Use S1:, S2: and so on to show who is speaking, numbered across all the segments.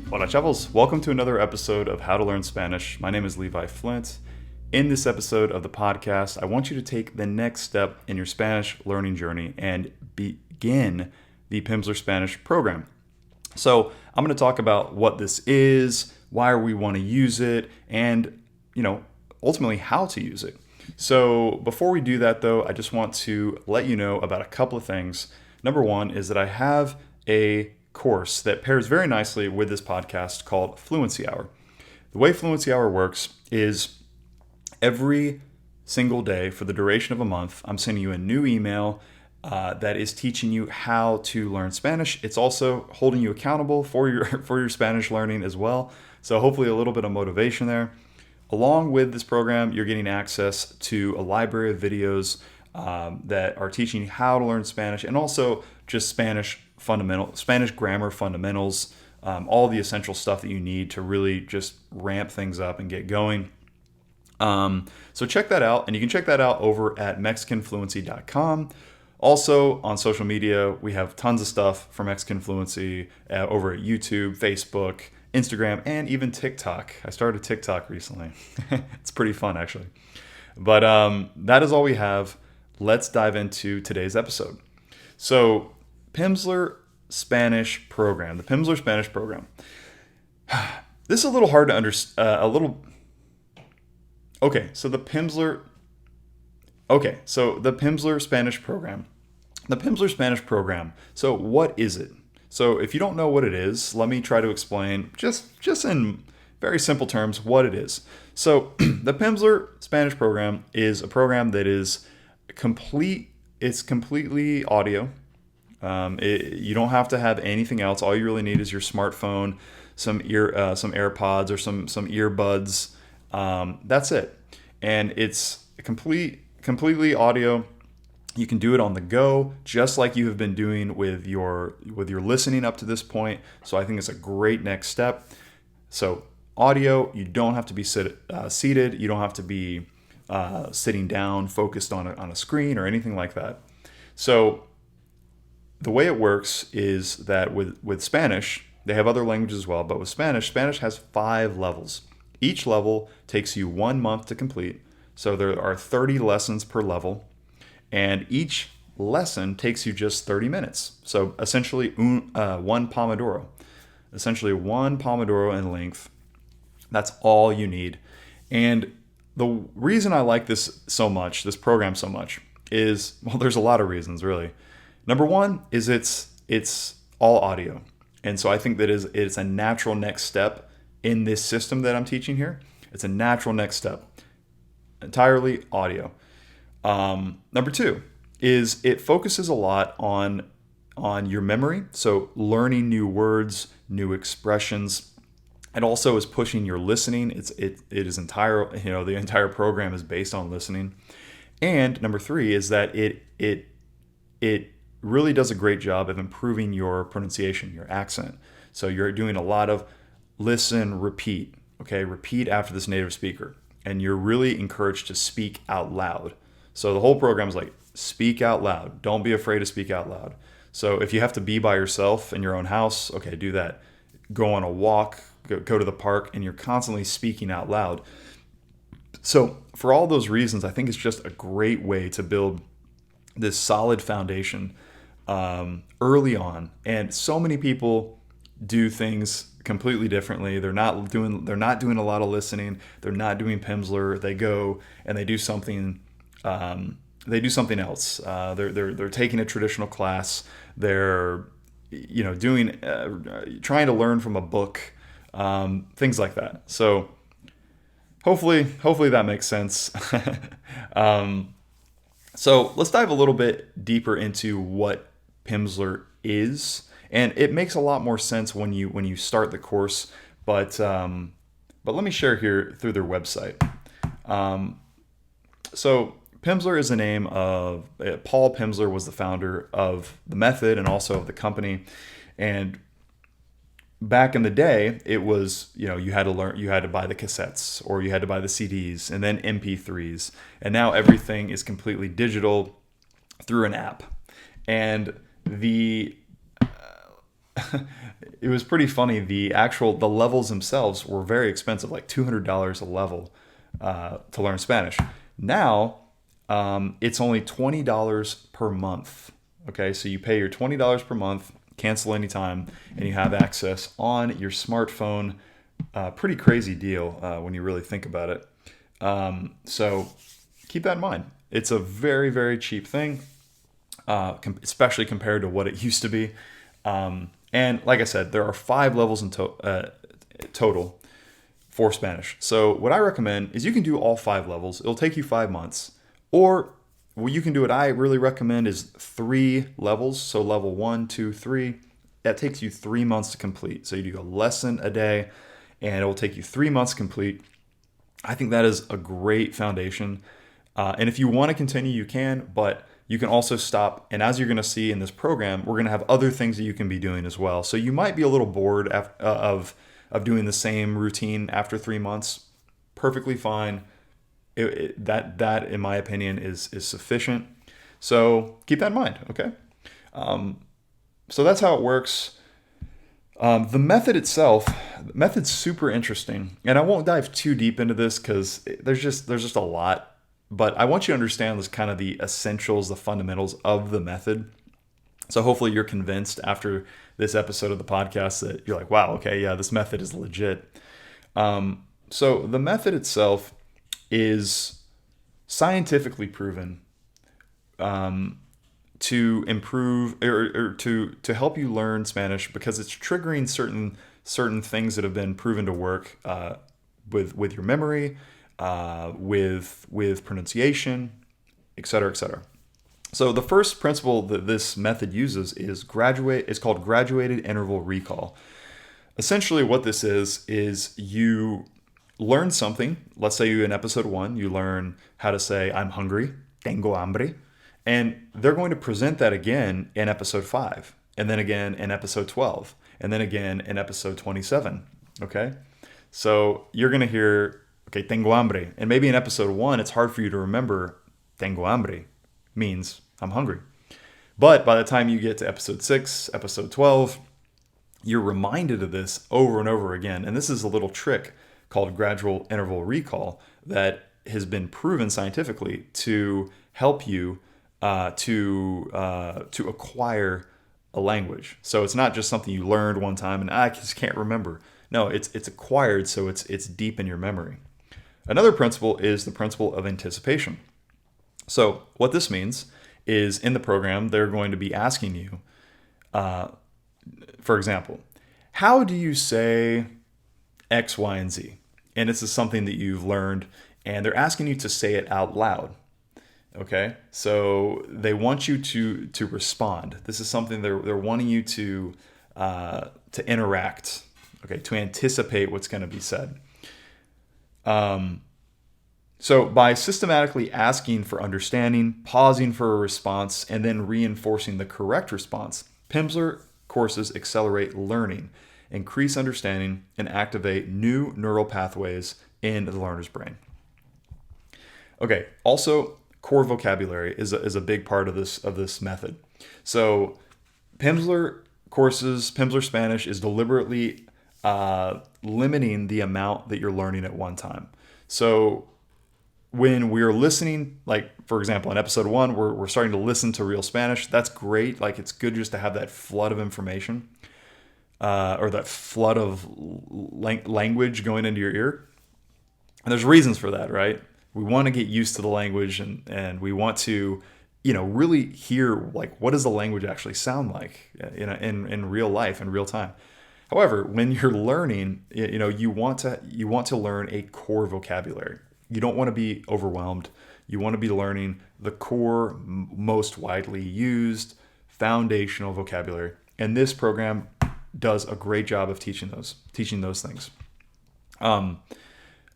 S1: Hola chavos, welcome to another episode of How to Learn Spanish. My name is Levi Flint. In this episode of the podcast, I want you to take the next step in your Spanish learning journey and begin the Pimsleur Spanish program. So I'm going to talk about what this is, why we want to use it, and ultimately how to use it. So before we do that though, I just want to let you know about a couple of things. Number one is that I have a course that pairs very nicely with this podcast called Fluency Hour. The way Fluency Hour works is every single day for the duration of a month, I'm sending you a new email that is teaching you how to learn Spanish. It's also holding you accountable for your Spanish learning as well. So hopefully a little bit of motivation there. Along with this program, you're getting access to a library of videos that are teaching you how to learn Spanish, and also just Spanish grammar fundamentals, all the essential stuff that you need to really just ramp things up and get going. So check that out, and you can check that out over at MexicanFluency.com. Also on social media, we have tons of stuff for Mexican Fluency over at YouTube, Facebook, Instagram, and even TikTok. I started TikTok recently. It's pretty fun, actually. But that is all we have. Let's dive into today's episode. So, Pimsleur Spanish program, the Pimsleur Spanish program. This is a little hard to understand. So the Pimsleur Spanish program. The Pimsleur Spanish program. So what is it? So if you don't know what it is, let me try to explain just in very simple terms what it is. So the Pimsleur Spanish program is a program that is complete. It's completely audio. You don't have to have anything else. All you really need is your smartphone, some AirPods or some earbuds. That's it. And it's completely audio. You can do it on the go, just like you have been doing with your listening up to this point. So I think it's a great next step. So audio, you don't have to be seated. You don't have to be sitting down, focused on a screen or anything like that. So the way it works is that with Spanish, they have other languages as well, but with Spanish has 5 levels. Each level takes you 1 month to complete. So there are 30 lessons per level, and each lesson takes you just 30 minutes. So essentially one Pomodoro. Essentially one Pomodoro in length. That's all you need. And the reason I like this program so much, is, well, there's a lot of reasons really. Number one is it's all audio. And so I think that it's a natural next step in this system that I'm teaching here. It's a natural next step. Entirely audio. Number 2 is it focuses a lot on your memory. So learning new words, new expressions. It also is pushing your listening. The entire program is based on listening. And number 3 is that it really does a great job of improving your pronunciation, your accent. So you're doing a lot of listen, repeat. Okay, repeat after this native speaker. And you're really encouraged to speak out loud. So the whole program is like, speak out loud. Don't be afraid to speak out loud. So if you have to be by yourself in your own house, okay, do that. Go on a walk, go to the park, and you're constantly speaking out loud. So for all those reasons, I think it's just a great way to build this solid foundation early on. And so many people do things completely differently. They're not doing a lot of listening. They're not doing Pimsleur. They go and they do something. They do something else. They're taking a traditional class. They're doing trying to learn from a book, things like that. So hopefully that makes sense. So let's dive a little bit deeper into what Pimsleur is. And it makes a lot more sense when you start the course, but let me share here through their website. So Pimsleur is the name of Paul Pimsleur was the founder of the method and also of the company. And back in the day, it was you had to buy the cassettes or you had to buy the CDs and then MP3s, and now everything is completely digital through an app. And the it was pretty funny. The levels themselves were very expensive, like $200 a level to learn Spanish. Now it's only $20 per month. Okay, so you pay your $20 per month, cancel anytime, and you have access on your smartphone. Pretty crazy deal when you really think about it. So keep that in mind. It's a very, very cheap thing, especially compared to what it used to be. And like I said, there are 5 levels in total for Spanish. So what I recommend is you can do all 5 levels. It'll take you 5 months. Or what you can do, what I really recommend is 3 levels. So level 1, 2, 3. That takes you 3 months to complete. So you do a lesson a day, and it will take you 3 months to complete. I think that is a great foundation. And if you want to continue, you can, but you can also stop. And as you're going to see in this program, we're going to have other things that you can be doing as well. So you might be a little bored of doing the same routine after 3 months. Perfectly fine. That in my opinion is sufficient. So keep that in mind. Okay. So that's how it works. The method's super interesting, and I won't dive too deep into this because there's just a lot. But I want you to understand this kind of the essentials, the fundamentals of the method. So hopefully you're convinced after this episode of the podcast that you're like, wow, okay, yeah, this method is legit. So the method itself is scientifically proven to improve or to help you learn Spanish because it's triggering certain things that have been proven to work with your memory, with pronunciation, et cetera, et cetera. So the first principle that this method uses is called graduated interval recall. Essentially what this is you learn something. Let's say in episode 1, you learn how to say, I'm hungry, tengo hambre. And they're going to present that again in episode 5, and then again in episode 12, and then again in episode 27. Okay? So you're going to hear, okay, tengo hambre. And maybe in episode 1, it's hard for you to remember tengo hambre means I'm hungry. But by the time you get to episode 6, episode 12, you're reminded of this over and over again. And this is a little trick called gradual interval recall that has been proven scientifically to help you to acquire a language. So it's not just something you learned one time and I just can't remember. No, it's acquired, so it's deep in your memory. Another principle is the principle of anticipation. So what this means is in the program, they're going to be asking you, for example, how do you say X, Y, and Z? And this is something that you've learned, and they're asking you to say it out loud. Okay, so they want you to respond. This is something they're wanting you to interact. Okay, to anticipate what's going to be said. So by systematically asking for understanding, pausing for a response, and then reinforcing the correct response, Pimsleur courses accelerate learning, increase understanding, and activate new neural pathways in the learner's brain. Okay, also core vocabulary is a big part of this method. So Pimsleur courses, Pimsleur Spanish is deliberately limiting the amount that you're learning at one time. So when we're listening, like for example, in episode 1, we're starting to listen to real Spanish. That's great. Like it's good just to have that flood of information or that flood of language going into your ear. And there's reasons for that, right? We want to get used to the language and we want to, really hear like what does the language actually sound like, in real life, in real time. However, when you're learning, you want to learn a core vocabulary. You don't want to be overwhelmed. You want to be learning the core, most widely used, foundational vocabulary. And this program does a great job of teaching those things. And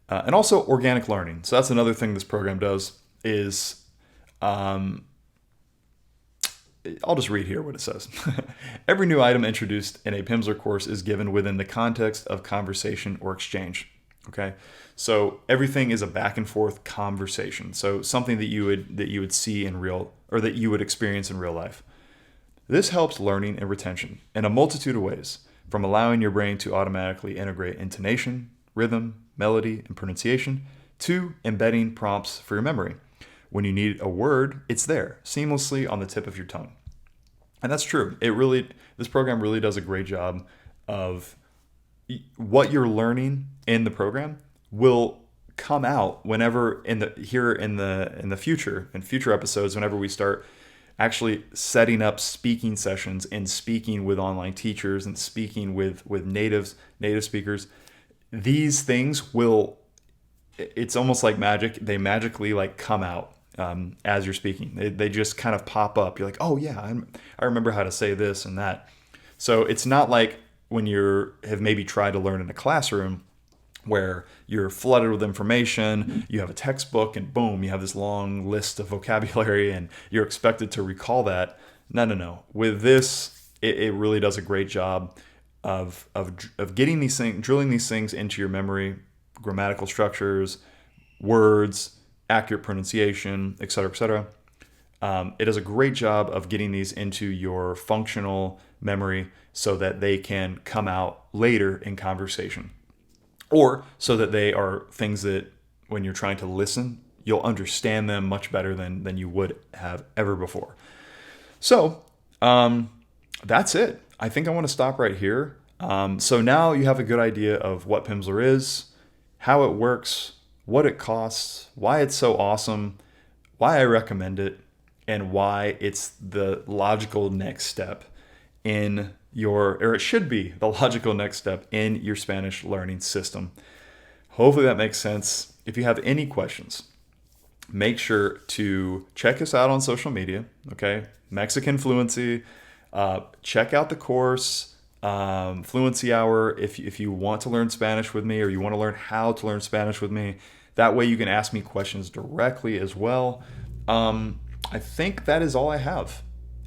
S1: also organic learning. So that's another thing this program does is, I'll just read here what it says. Every new item introduced in a Pimsleur course is given within the context of conversation or exchange. Okay, so everything is a back and forth conversation. So something that you would see in real, or that you would experience in real life. This helps learning and retention in a multitude of ways, from allowing your brain to automatically integrate intonation, rhythm, melody, and pronunciation, to embedding prompts for your memory. When you need a word, it's there, seamlessly on the tip of your tongue. And that's true. This program really does a great job of what you're learning in the program will come out whenever in the future episodes, whenever we start actually setting up speaking sessions and speaking with online teachers and speaking with native speakers. These things it's almost like magic. They magically like come out as you're speaking. They just kind of pop up. You're like, oh yeah, I remember how to say this and that. So it's not like when have maybe tried to learn in a classroom where you're flooded with information, you have a textbook, and boom, you have this long list of vocabulary and you're expected to recall that. No. With this, it really does a great job of getting these things, drilling these things into your memory, grammatical structures, words, accurate pronunciation, etc., etc. It does a great job of getting these into your functional memory so that they can come out later in conversation. Or so that they are things that when you're trying to listen, you'll understand them much better than you would have ever before. So that's it. I think I want to stop right here. So now you have a good idea of what Pimsleur is, how it works, what it costs, why it's so awesome, why I recommend it, and why it's the logical next step it should be the logical next step in your Spanish learning system. Hopefully that makes sense. If you have any questions, make sure to check us out on social media, okay? Mexican Fluency. Check out the course, Fluency Hour, if you want to learn Spanish with me or you want to learn how to learn Spanish with me. That way you can ask me questions directly as well. I think that is all I have.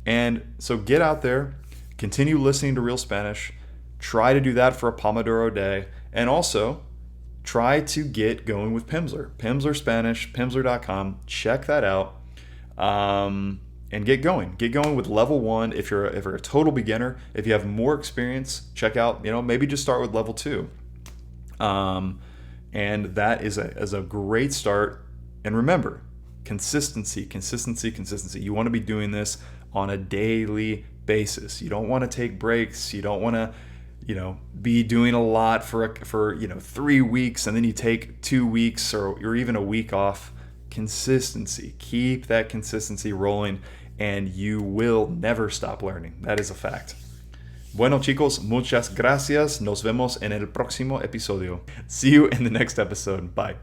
S1: And so get out there. Continue listening to Real Spanish. Try to do that for a Pomodoro day. And also, try to get going with Pimsleur. Pimsleur Spanish, Pimsleur.com. Check that out. And get going. Get going with level 1 if you're a total beginner. If you have more experience, check out, maybe just start with level 2. And that is a great start. And remember, consistency. You want to be doing this on a daily basis. You don't want to take breaks. You don't want to, be doing a lot for 3 weeks and then you take 2 weeks or even a week off. Consistency. Keep that consistency rolling and you will never stop learning. That is a fact. Bueno, chicos, muchas gracias. Nos vemos en el próximo episodio. See you in the next episode. Bye.